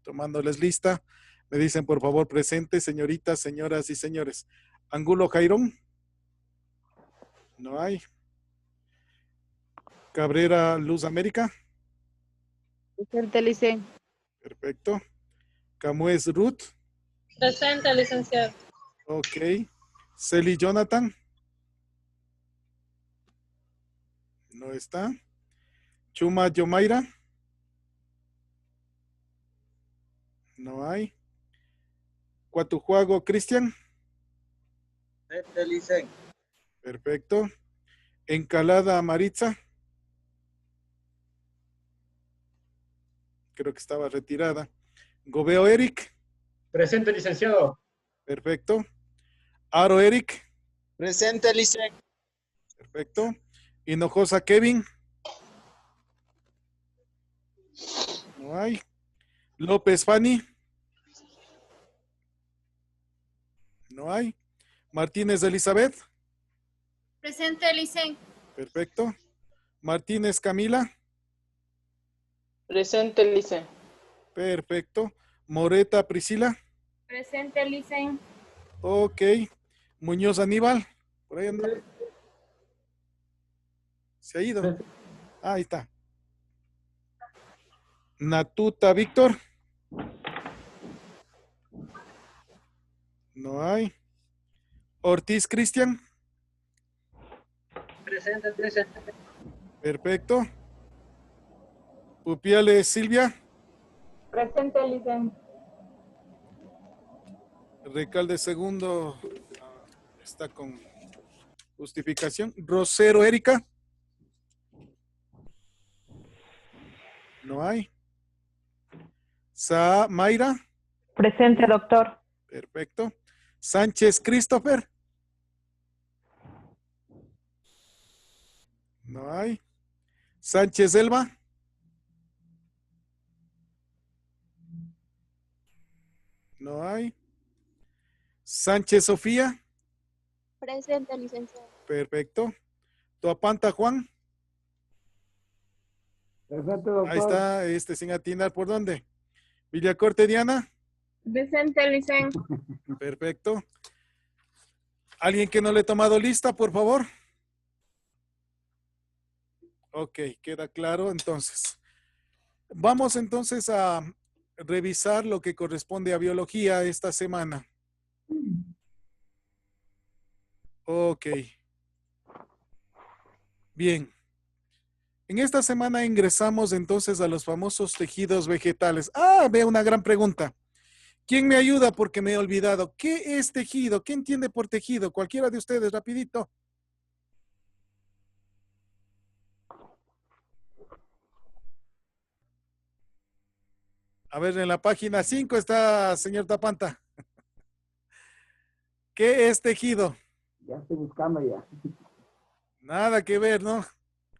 tomándoles lista. Me dicen, por favor, presente, señoritas, señoras y señores. Angulo Jairón. No hay. Cabrera Luz América. Presente, Licen. Perfecto. Camués Ruth. Presente, licenciado. Ok. Celi Jonathan. No está. Chuma Yomaira. No hay. Cuatujuago Cristian. Presente, Licen. Perfecto. Encalada Maritza. Creo que estaba retirada. Gobeo Eric. Presente, licenciado. Perfecto. Aro Eric. Presente, Licen. Perfecto. Hinojosa Kevin. No hay. López Fanny. No hay. Martínez Elizabeth. Presente, Licen. Perfecto. Martínez Camila. Presente, Licen. Perfecto. Moreta Priscila. Presente, Licen. Ok. Muñoz Aníbal. Por ahí anda. Se ha ido. Ahí está. Natuta Víctor. No hay. Ortiz Cristian. Presente, presente. Perfecto. Pupiales Silvia. Presente, Licen. Recalde segundo está con justificación. Rosero Erika. No hay. Sa Mayra. Presente, doctor. Perfecto. Sánchez Christopher. No hay. Sánchez Elba. No hay. Sánchez Sofía. Presente, licenciado. Perfecto. Toapanta Juan. Presente, doctor. Ahí está, sin atinar. ¿Por dónde? Villacorte Diana. Presente, Licen. Perfecto. ¿Alguien que no le he tomado lista, por favor? Ok, queda claro entonces. Vamos entonces a revisar lo que corresponde a biología esta semana. Ok. Bien. En esta semana ingresamos entonces a los famosos tejidos vegetales. Ah, veo una gran pregunta. ¿Quién me ayuda? Porque me he olvidado. ¿Qué es tejido? ¿Qué entiende por tejido? Cualquiera de ustedes, rapidito. A ver, en la página 5 está, señor Tapanta. ¿Qué es tejido? Ya estoy buscando ya. Nada que ver, ¿no?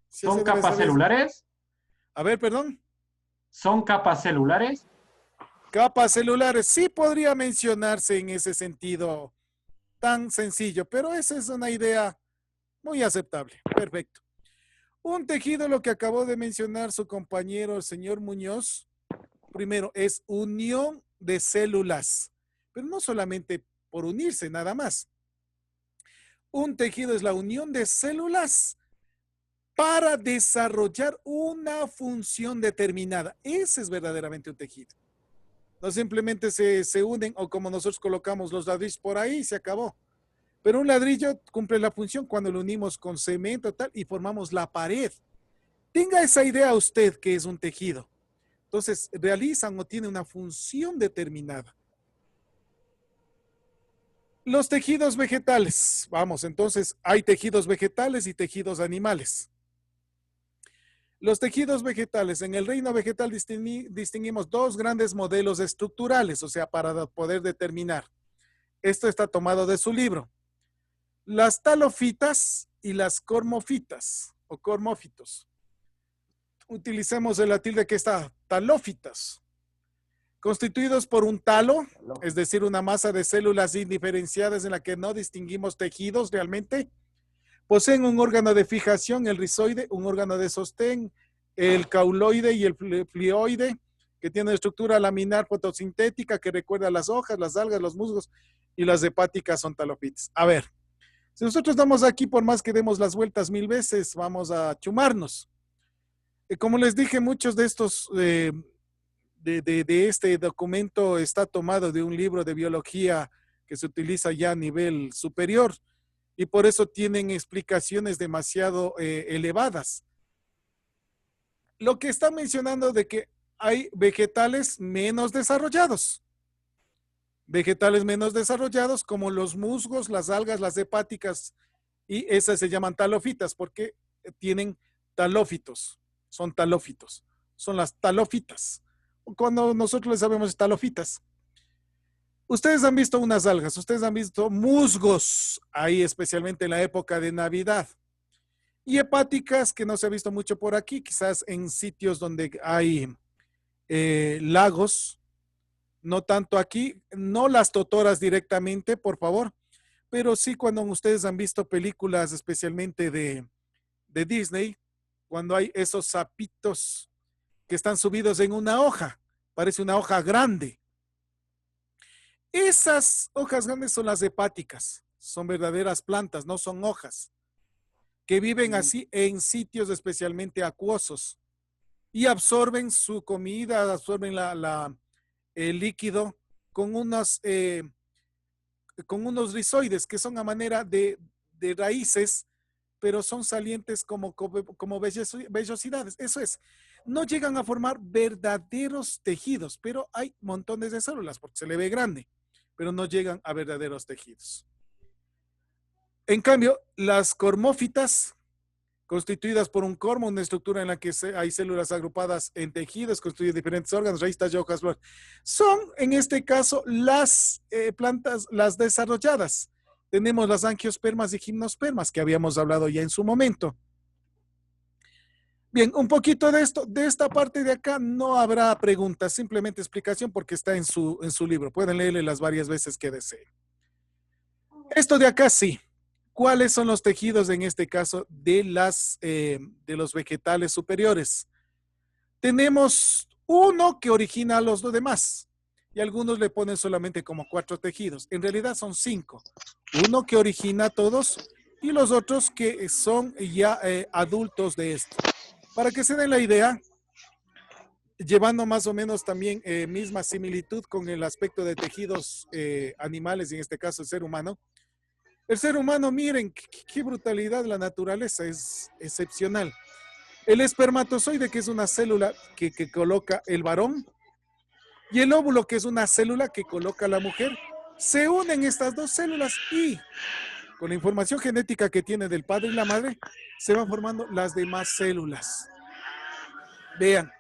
Sí, ¿Son ese debe capas saber. celulares? A ver, perdón. ¿Son capas celulares? Capas celulares, sí podría mencionarse en ese sentido tan sencillo, pero esa es una idea muy aceptable. Perfecto. Un tejido, lo que acabó de mencionar su compañero, el señor Muñoz, primero es unión de células, pero no solamente por unirse, nada más. Un tejido es la unión de células para desarrollar una función determinada. Ese es verdaderamente un tejido. No simplemente se unen o como nosotros colocamos los ladrillos por ahí y se acabó. Pero un ladrillo cumple la función cuando lo unimos con cemento tal y formamos la pared. Tenga esa idea usted que es un tejido. Entonces, realizan o tienen una función determinada. Los tejidos vegetales. Vamos, entonces, hay tejidos vegetales y tejidos animales. Los tejidos vegetales, en el reino vegetal distinguimos dos grandes modelos estructurales, o sea, para poder determinar. Esto está tomado de su libro. Las talofitas y las cormofitas, o cormófitos. Utilicemos la tilde que está, talófitas. Constituidos por un talo, es decir, una masa de células indiferenciadas en la que no distinguimos tejidos realmente. Poseen un órgano de fijación, el rizoide, un órgano de sostén, el cauloide y el flioide, que tiene estructura laminar fotosintética que recuerda a las hojas, las algas, los musgos, y las hepáticas son talofitas. A ver, si nosotros damos aquí, por más que demos las vueltas 1000 veces, vamos a chumarnos. Como les dije, muchos de estos, de este documento está tomado de un libro de biología que se utiliza ya a nivel superior y por eso tienen explicaciones demasiado elevadas. Lo que está mencionando de que hay vegetales menos desarrollados. Vegetales menos desarrollados como los musgos, las algas, las hepáticas, y esas se llaman talofitas porque tienen talófitos, son talófitos, son las talófitas. Cuando nosotros les sabemos talofitas. Ustedes han visto unas algas, ustedes han visto musgos, ahí especialmente en la época de Navidad. Y hepáticas que no se ha visto mucho por aquí, quizás en sitios donde hay lagos, no tanto aquí, no las totoras directamente, por favor, pero sí cuando ustedes han visto películas especialmente de Disney, cuando hay esos sapitos que están subidos en una hoja, parece una hoja grande. Esas hojas grandes son las hepáticas, son verdaderas plantas, no son hojas, que viven así en sitios especialmente acuosos y absorben su comida, absorben el líquido con unos rizoides que son a manera de raíces, pero son salientes como vellosidades. Eso es, no llegan a formar verdaderos tejidos, pero hay montones de células porque se le ve grande, pero no llegan a verdaderos tejidos. En cambio, las cormófitas, constituidas por un cormo, una estructura en la que hay células agrupadas en tejidos, construyen diferentes órganos, raíces, tallo, hojas, flores, son en este caso las plantas, las desarrolladas. Tenemos las angiospermas y gimnospermas que habíamos hablado ya en su momento. Bien, un poquito de esto, de esta parte de acá no habrá preguntas, simplemente explicación porque está en su libro. Pueden leerle las varias veces que deseen. Esto de acá sí. ¿Cuáles son los tejidos en este caso de los vegetales superiores? Tenemos uno que origina a los demás y algunos le ponen solamente como 4 tejidos. En realidad son 5. Uno que origina a todos y los otros que son ya adultos de esto. Para que se den la idea, llevando más o menos también misma similitud con el aspecto de tejidos animales, y en este caso el ser humano. El ser humano, miren, qué brutalidad, la naturaleza es excepcional. El espermatozoide, que es una célula que coloca el varón, y el óvulo, que es una célula que coloca la mujer, se unen estas dos células y con la información genética que tiene del padre y la madre, se van formando las demás células. Vean.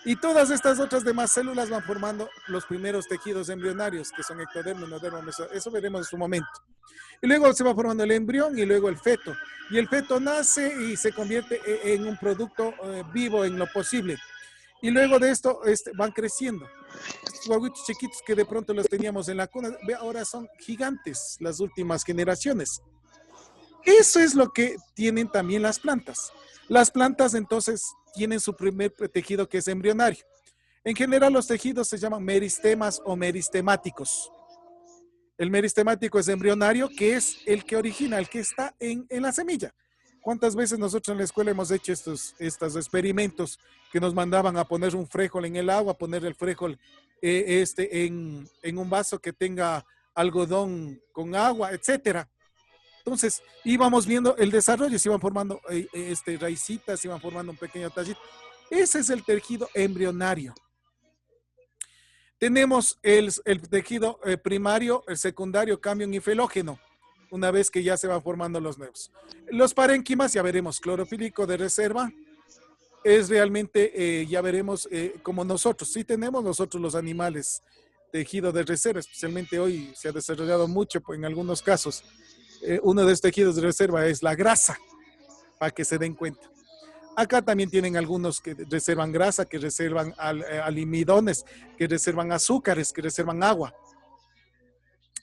Y todas estas otras demás células van formando los primeros tejidos embrionarios, que son ectodermo, endodermo, mesodermo. Eso veremos en su momento. Y luego se va formando el embrión y luego el feto. Y el feto nace y se convierte en un producto vivo en lo posible. Y luego de esto van creciendo. Estos guaguitos chiquitos que de pronto los teníamos en la cuna, ahora son gigantes las últimas generaciones. Eso es lo que tienen también las plantas. Las plantas entonces tienen su primer tejido que es embrionario. En general los tejidos se llaman meristemas o meristemáticos. El meristemático es embrionario, que es el que origina, el que está en la semilla. ¿Cuántas veces nosotros en la escuela hemos hecho estos experimentos que nos mandaban a poner un frijol en el agua, poner el frijol en un vaso que tenga algodón con agua, etcétera? Entonces, íbamos viendo el desarrollo, se iban formando raicitas, se iban formando un pequeño tallito. Ese es el tejido embrionario. Tenemos el tejido primario, el secundario, cambio y felógeno, una vez que ya se van formando los nuevos. Los parénquimas, ya veremos, clorofílico de reserva, es realmente, ya veremos, como nosotros, sí tenemos nosotros los animales, tejido de reserva, especialmente hoy se ha desarrollado mucho en algunos casos. Uno de estos tejidos de reserva es la grasa, para que se den cuenta. Acá también tienen algunos que reservan grasa, que reservan almidones, que reservan azúcares, que reservan agua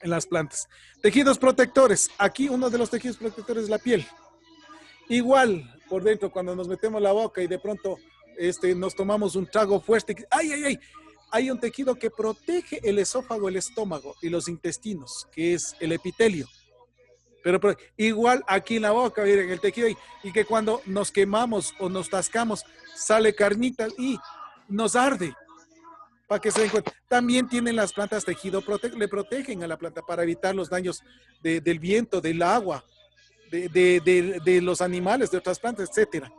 en las plantas. Tejidos protectores. Aquí uno de los tejidos protectores es la piel. Igual, por dentro, cuando nos metemos la boca y de pronto nos tomamos un trago fuerte. ¡Ay, ay, ay! hay un tejido que protege el esófago, el estómago y los intestinos, que es el epitelio. Pero igual aquí en la boca, miren, el tejido, y que cuando nos quemamos o nos tascamos, sale carnita y nos arde. Para que se den cuenta. También tienen las plantas tejido, le protegen a la planta para evitar los daños del viento, del agua, de los animales, de otras plantas, etcétera.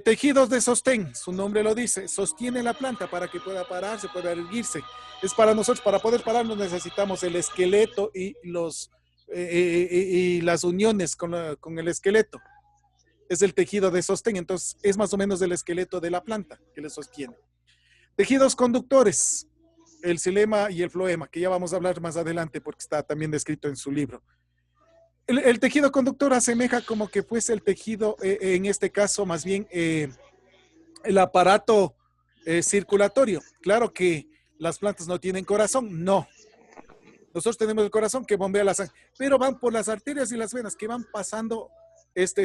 Tejidos de sostén, su nombre lo dice, sostiene la planta para que pueda pararse, pueda erguirse. Es para nosotros, para poder pararnos necesitamos el esqueleto y las uniones con el esqueleto. Es el tejido de sostén, entonces es más o menos el esqueleto de la planta que le sostiene. Tejidos conductores, el xilema y el floema, que ya vamos a hablar más adelante porque está también descrito en su libro. El tejido conductor asemeja como que fuese el tejido, en este caso más bien el aparato circulatorio. Claro que las plantas no tienen corazón, no. Nosotros tenemos el corazón que bombea la sangre, pero van por las arterias y las venas que van pasando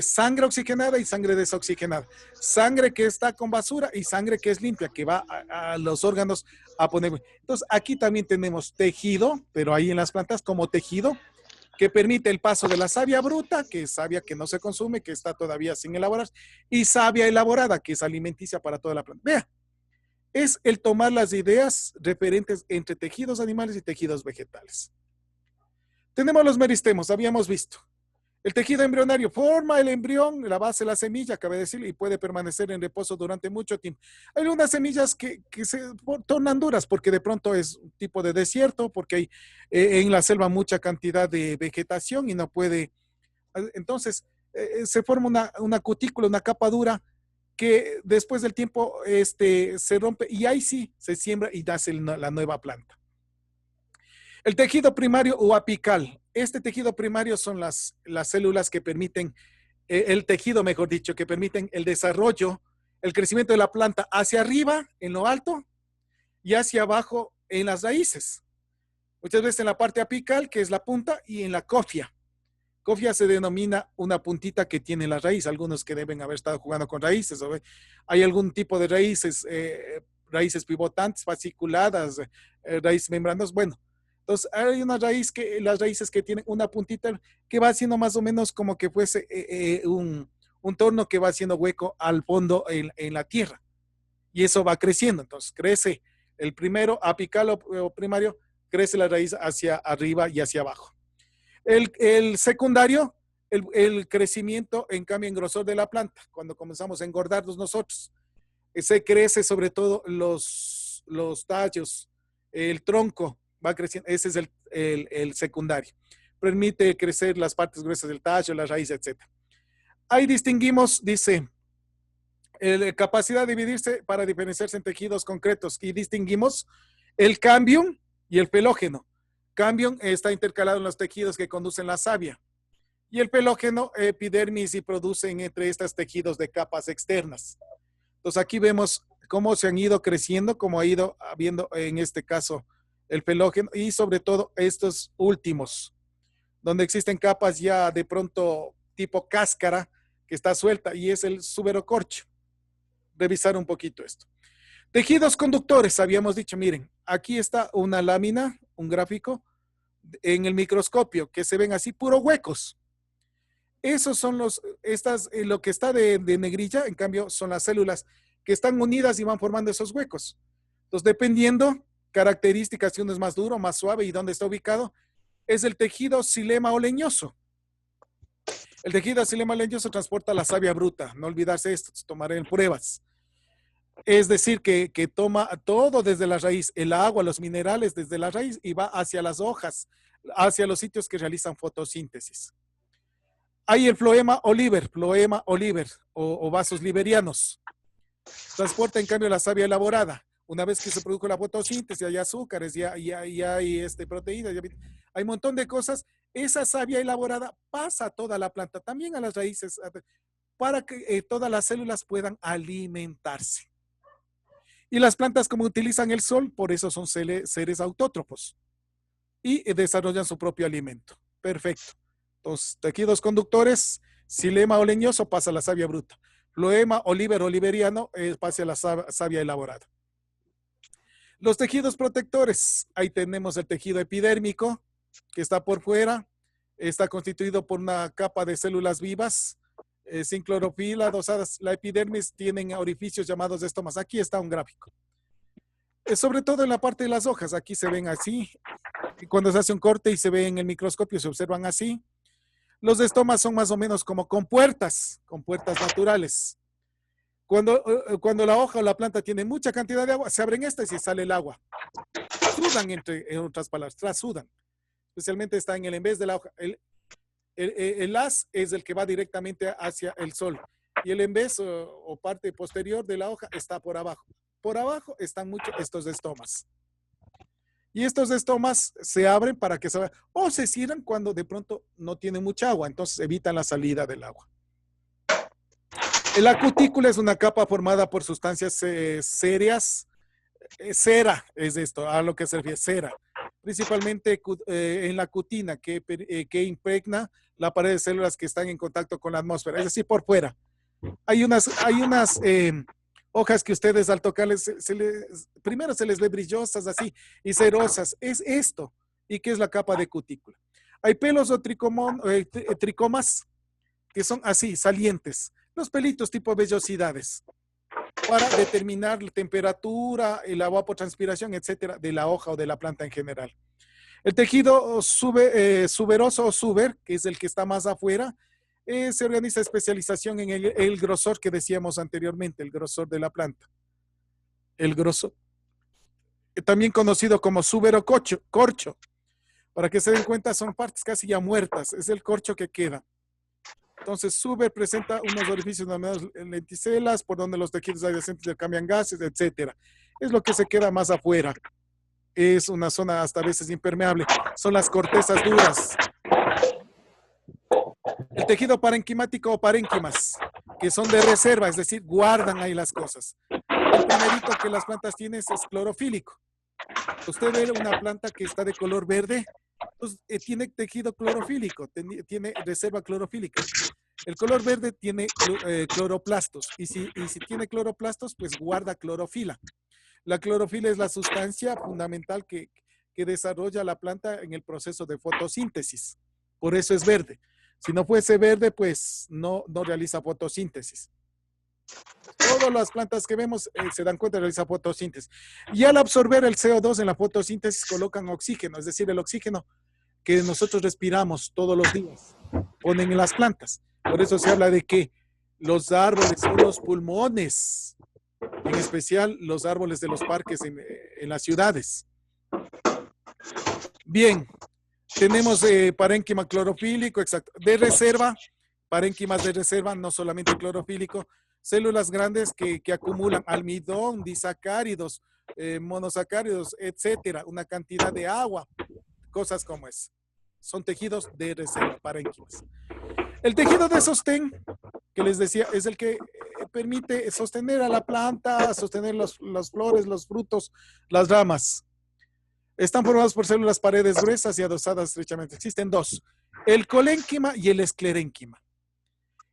sangre oxigenada y sangre desoxigenada. Sangre que está con basura y sangre que es limpia, que va a los órganos a poner. Entonces, aquí también tenemos tejido, pero ahí en las plantas como tejido, que permite el paso de la savia bruta, que es savia que no se consume, que está todavía sin elaborar, y savia elaborada, que es alimenticia para toda la planta. Vea, es el tomar las ideas referentes entre tejidos animales y tejidos vegetales. Tenemos los meristemos, habíamos visto. El tejido embrionario forma el embrión, la base de la semilla, cabe decir, y puede permanecer en reposo durante mucho tiempo. Hay unas semillas que se tornan duras porque de pronto es un tipo de desierto, porque hay en la selva mucha cantidad de vegetación y no puede. Entonces, se forma una cutícula, una capa dura que después del tiempo se rompe y ahí sí se siembra y nace la nueva planta. El tejido primario o apical. Este tejido primario son las células que permiten, el tejido mejor dicho, que permiten el desarrollo, el crecimiento de la planta hacia arriba, en lo alto, y hacia abajo, en las raíces. Muchas veces en la parte apical, que es la punta, y en la cofia. Cofia se denomina una puntita que tiene la raíz. Algunos que deben haber estado jugando con raíces. ¿O? Hay algún tipo de raíces, raíces pivotantes, fasciculadas, raíces membranosas. Bueno, entonces hay una raíz las raíces que tienen una puntita que va haciendo más o menos como que fuese un torno que va haciendo hueco al fondo en la tierra. Y eso va creciendo. Entonces crece el primero, apical o primario, crece la raíz hacia arriba y hacia abajo. El secundario, el crecimiento en cambio en grosor de la planta, cuando comenzamos a engordarnos nosotros. Se crece sobre todo los tallos, el tronco va creciendo, ese es el secundario. Permite crecer las partes gruesas del tallo, la raíz, etc. Ahí distinguimos, dice, capacidad de dividirse para diferenciarse en tejidos concretos y distinguimos el cambium y el pelógeno. Cambium está intercalado en los tejidos que conducen la savia y el pelógeno, epidermis, y producen entre estos tejidos de capas externas. Entonces aquí vemos cómo se han ido creciendo, cómo ha ido habiendo en este caso el pelógeno y sobre todo estos últimos, donde existen capas ya de pronto tipo cáscara que está suelta y es el suberocorcho. Revisar un poquito esto. Tejidos conductores, habíamos dicho, miren, aquí está una lámina, un gráfico en el microscopio que se ven así, puros huecos. Esos son lo que está de negrilla, en cambio, son las células que están unidas y van formando esos huecos. Entonces, dependiendo características, si uno es más duro, más suave y dónde está ubicado, es el tejido xilema o leñoso. El tejido xilema leñoso transporta la savia bruta. No olvidarse esto, tomaré en pruebas. Es decir, que toma todo desde la raíz, el agua, los minerales desde la raíz y va hacia las hojas, hacia los sitios que realizan fotosíntesis. Hay el floema oliver o vasos liberianos. Transporta en cambio la savia elaborada. Una vez que se produjo la fotosíntesis, hay azúcares, ya hay proteínas, hay un montón de cosas. Esa savia elaborada pasa a toda la planta, también a las raíces, para que todas las células puedan alimentarse. Y las plantas, como utilizan el sol, por eso son seres autótrofos y desarrollan su propio alimento. Perfecto. Entonces, tejidos conductores, xilema o leñoso pasa a la savia bruta. Floema oliver o liberiano pasa a la savia elaborada. Los tejidos protectores. Ahí tenemos el tejido epidérmico, que está por fuera. Está constituido por una capa de células vivas, sin clorofila, adosadas. La epidermis tienen orificios llamados estomas. Aquí está un gráfico. Sobre todo en la parte de las hojas. Aquí se ven así. Y cuando se hace un corte y se ve en el microscopio, se observan así. Los estomas son más o menos como compuertas naturales. Cuando la hoja o la planta tiene mucha cantidad de agua, se abren estas y sale el agua. Sudan, en otras palabras, trasudan. Especialmente está en el en vez de la hoja. El haz es el que va directamente hacia el sol. Y el en vez o parte posterior de la hoja está por abajo. Por abajo están muchos estos estomas. Y estos estomas se abren para que se vayan, o se cierran cuando de pronto no tienen mucha agua, entonces evitan la salida del agua. La cutícula es una capa formada por sustancias serias. Cera es esto, a lo que se refiere, cera. Principalmente en la cutina que impregna la pared de células que están en contacto con la atmósfera, es decir, por fuera. Hay unas hojas que ustedes al tocarles, primero se les ve brillosas así y cerosas. Es esto. ¿Y qué es la capa de cutícula? Hay pelos o tricomas que son así, salientes. Los pelitos tipo vellosidades para determinar la temperatura, la evapotranspiración, etcétera, de la hoja o de la planta en general. El tejido suberoso o suber, que es el que está más afuera, se organiza especialización en el grosor que decíamos anteriormente, el grosor de la planta. El grosor, también conocido como súbero corcho. Para que se den cuenta, son partes casi ya muertas, es el corcho que queda. Entonces, súber presenta unos orificios denominados lenticelas, por donde los tejidos adyacentes cambian gases, etc. Es lo que se queda más afuera. Es una zona hasta a veces impermeable. Son las cortezas duras. El tejido parenquimático o parénquimas, que son de reserva, es decir, guardan ahí las cosas. El primerito que las plantas tienen es clorofílico. Usted ve una planta que está de color verde, pues, tiene tejido clorofílico, tiene reserva clorofílica. El color verde tiene cloroplastos y si tiene cloroplastos, pues guarda clorofila. La clorofila es la sustancia fundamental que desarrolla la planta en el proceso de fotosíntesis. Por eso es verde. Si no fuese verde, pues no realiza fotosíntesis. Todas las plantas que vemos se dan cuenta de realizar fotosíntesis. Y al absorber el CO2 en la fotosíntesis colocan oxígeno, es decir, el oxígeno que nosotros respiramos todos los días, ponen en las plantas. Por eso se habla de que los árboles son los pulmones, en especial los árboles de los parques en las ciudades. Bien, tenemos parénquima clorofílico, exacto, de reserva, parénquimas de reserva, no solamente clorofílico, células grandes que acumulan almidón, disacáridos, monosacáridos, etcétera, una cantidad de agua, cosas como es. Son tejidos de reserva, parénquimas. El tejido de sostén, que les decía, es el que permite sostener a la planta, sostener las flores, los frutos, las ramas. Están formados por células paredes gruesas y adosadas estrechamente. Existen dos, el colénquima y el esclerénquima.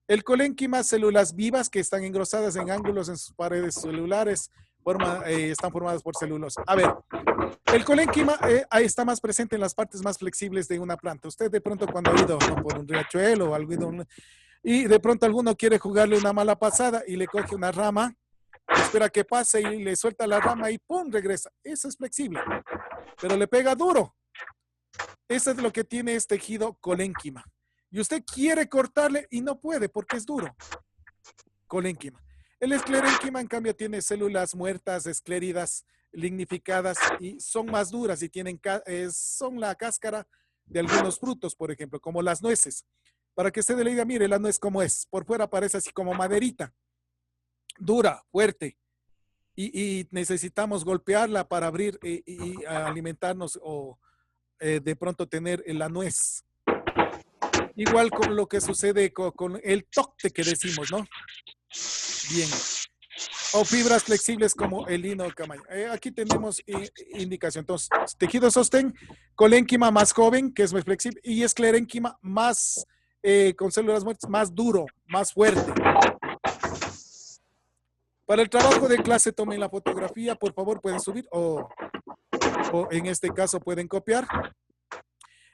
El colénquima, células vivas que están engrosadas en ángulos en sus paredes celulares, están formadas por celulosa. A ver, el colénquima está más presente en las partes más flexibles de una planta. Usted de pronto cuando ha ido por un riachuelo o algo, y de pronto alguno quiere jugarle una mala pasada y le coge una rama, espera que pase y le suelta la rama y ¡pum! Regresa. Eso es flexible, pero le pega duro. Eso es lo que tiene este tejido colénquima. Y usted quiere cortarle y no puede porque es duro. Colénquima. El esclerénquima, en cambio, tiene células muertas, escléridas, lignificadas y son más duras y son la cáscara de algunos frutos, por ejemplo, como las nueces. Para que usted le diga, mire, la nuez como es. Por fuera parece así como maderita. Dura, fuerte. Y necesitamos golpearla para abrir y alimentarnos o de pronto tener la nuez. Igual con lo que sucede con el tocte que decimos, ¿no? Bien. O fibras flexibles como el lino o camaño. Aquí tenemos indicación. Entonces, tejido sostén, colénquima más joven, que es más flexible, y esclerénquima más, con células muertas, más duro, más fuerte. Para el trabajo de clase tomen la fotografía, por favor, pueden subir o en este caso pueden copiar.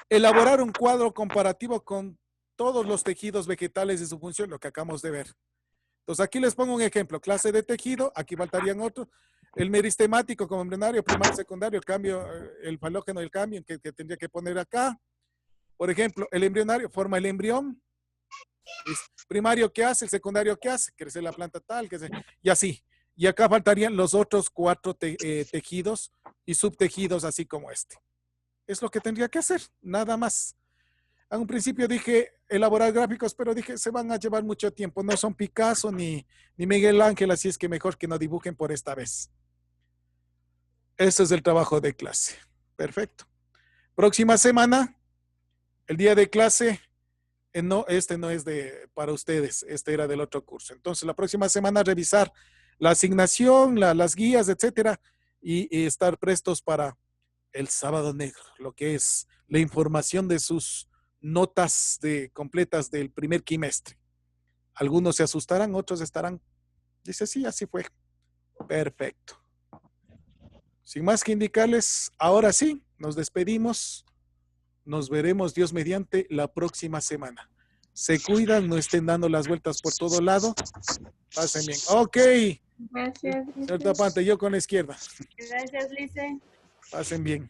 Elaborar un cuadro comparativo con todos los tejidos vegetales y su función, lo que acabamos de ver. Entonces aquí les pongo un ejemplo, clase de tejido, aquí faltarían otros. El meristemático como embrionario, primario, secundario, el cambio, el falógeno, el cambio que tendría que poner acá. Por ejemplo, el embrionario forma el embrión. Primario, ¿qué hace? El secundario, ¿qué hace? Crece la planta tal, y así. Y acá faltarían los otros 4 tejidos y subtejidos, así como este. Es lo que tendría que hacer, nada más. En un principio dije elaborar gráficos, pero dije se van a llevar mucho tiempo. No son Picasso ni Miguel Ángel, así es que mejor que no dibujen por esta vez. Ese es el trabajo de clase. Perfecto. Próxima semana, el día de clase, no, este no es para ustedes, este era del otro curso. Entonces, la próxima semana revisar la asignación, las guías, etcétera, y estar prestos para el sábado negro, lo que es la información de sus notas completas del primer quimestre. Algunos se asustarán, otros estarán, dice, sí, así fue. Perfecto. Sin más que indicarles, ahora sí, nos despedimos. Nos veremos, Dios mediante, la próxima semana. Se cuidan, no estén dando las vueltas por todo lado. Pasen bien. Ok. Gracias, Señor Tapante, yo con la izquierda. Gracias, Licen. Pasen bien.